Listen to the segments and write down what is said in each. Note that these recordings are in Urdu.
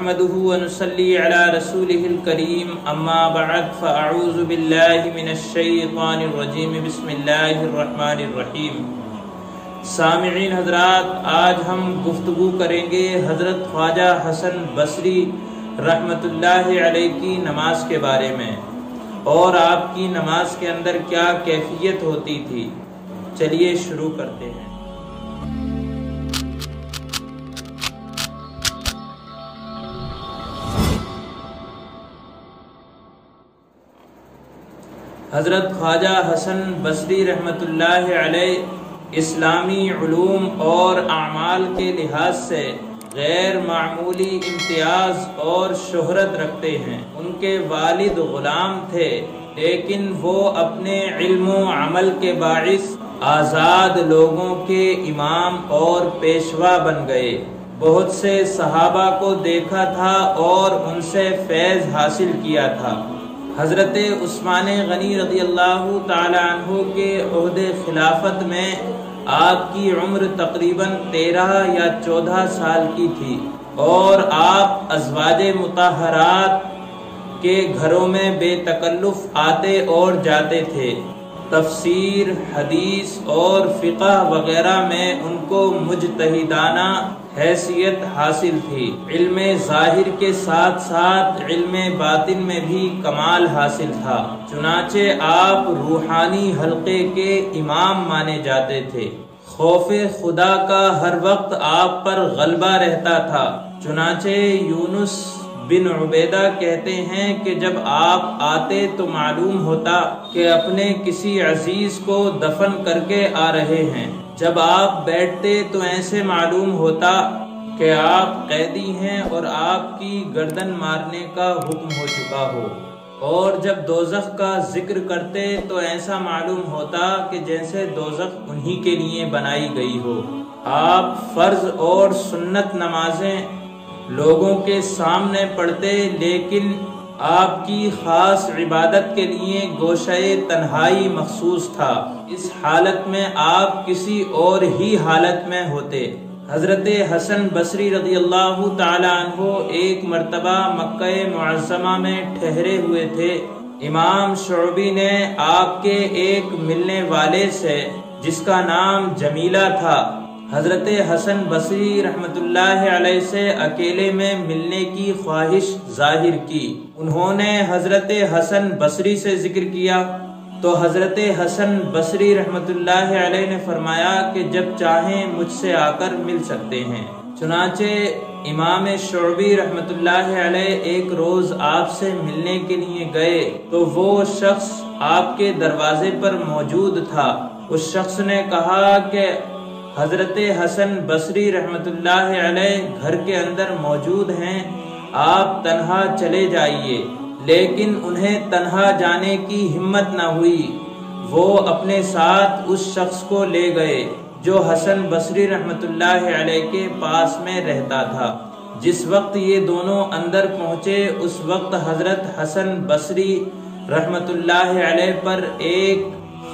نحمده ونصلي على رسوله الكريم اما بعد فاعوذ بالله من الشیطان الرجیم بسم اللہ الرحمن الرحیم۔ سامعین حضرات، آج ہم گفتگو کریں گے حضرت خواجہ حسن بصری رحمۃ اللہ علیہ کی نماز کے بارے میں، اور آپ کی نماز کے اندر کیا کیفیت ہوتی تھی۔ چلیے شروع کرتے ہیں۔ حضرت خواجہ حسن بصری رحمۃ اللہ علیہ اسلامی علوم اور اعمال کے لحاظ سے غیر معمولی امتیاز اور شہرت رکھتے ہیں۔ ان کے والد غلام تھے، لیکن وہ اپنے علم و عمل کے باعث آزاد لوگوں کے امام اور پیشوا بن گئے۔ بہت سے صحابہ کو دیکھا تھا اور ان سے فیض حاصل کیا تھا۔ حضرت عثمان غنی رضی اللہ تعالی عنہ کے عہد خلافت میں آپ کی عمر تقریباً 13 یا 14 سال کی تھی، اور آپ ازواج مطہرات کے گھروں میں بے تکلف آتے اور جاتے تھے۔ تفسیر، حدیث اور فقہ وغیرہ میں ان کو مجتہدانہ حیثیت حاصل تھی۔ علم ظاہر کے ساتھ ساتھ علم باطن میں بھی کمال حاصل تھا، چنانچہ آپ روحانی حلقے کے امام مانے جاتے تھے۔ خوف خدا کا ہر وقت آپ پر غلبہ رہتا تھا، چنانچہ یونس بن عبیدہ کہتے ہیں کہ جب آپ آتے تو معلوم ہوتا کہ اپنے کسی عزیز کو دفن کر کے آ رہے ہیں، جب آپ بیٹھتے تو ایسے معلوم ہوتا کہ آپ قیدی ہیں اور آپ کی گردن مارنے کا حکم ہو چکا ہو، اور جب دوزخ کا ذکر کرتے تو ایسا معلوم ہوتا کہ جیسے دوزخ انہی کے لیے بنائی گئی ہو۔ آپ فرض اور سنت نمازیں لوگوں کے سامنے پڑھتے، لیکن آپ کی خاص عبادت کے لیے گوشہ تنہائی مخصوص تھا۔ اس حالت میں آپ کسی اور ہی حالت میں ہوتے۔ حضرت حسن بصری رضی اللہ تعالی عنہ ایک مرتبہ مکہ معظمہ میں ٹھہرے ہوئے تھے۔ امام شعبی نے آپ کے ایک ملنے والے سے، جس کا نام جمیلہ تھا، حضرت حسن بصری رحمۃ اللہ علیہ سے اکیلے میں ملنے کی خواہش ظاہر کی۔ انہوں نے حضرت حسن بصری سے ذکر کیا تو حضرت حسن بصری رحمۃ اللہ علیہ نے فرمایا کہ جب چاہیں مجھ سے آ کر مل سکتے ہیں۔ چنانچہ امام شعبی رحمۃ اللہ علیہ ایک روز آپ سے ملنے کے لیے گئے تو وہ شخص آپ کے دروازے پر موجود تھا۔ اس شخص نے کہا کہ حضرت حسن بصری رحمۃ اللہ علیہ گھر کے اندر موجود ہیں، آپ تنہا چلے جائیے، لیکن انہیں تنہا جانے کی ہمت نہ ہوئی۔ وہ اپنے ساتھ اس شخص کو لے گئے جو حسن بصری رحمۃ اللہ علیہ کے پاس میں رہتا تھا۔ جس وقت یہ دونوں اندر پہنچے اس وقت حضرت حسن بصری رحمۃ اللہ علیہ پر ایک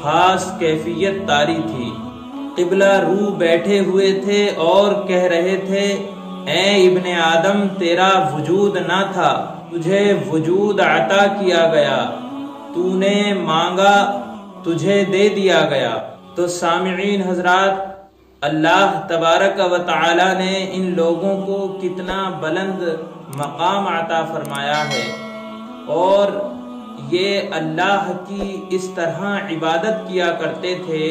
خاص کیفیت طاری تھی۔ قبلہ رو بیٹھے ہوئے تھے اور کہہ رہے تھے، اے ابن آدم، تیرا وجود نہ تھا، تجھے وجود عطا کیا گیا، تو نے مانگا تجھے دے دیا گیا۔ تو سامعین حضرات، اللہ تبارک و تعالی نے ان لوگوں کو کتنا بلند مقام عطا فرمایا ہے، اور یہ اللہ کی اس طرح عبادت کیا کرتے تھے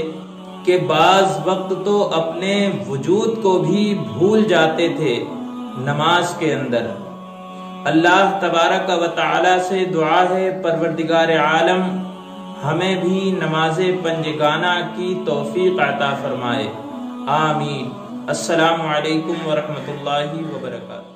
کہ بعض وقت تو اپنے وجود کو بھی بھول جاتے تھے نماز کے اندر۔ اللہ تبارک و تعالی سے دعا ہے پروردگار عالم ہمیں بھی نماز پنجگانہ کی توفیق عطا فرمائے، آمین۔ السلام علیکم ورحمۃ اللہ وبرکاتہ۔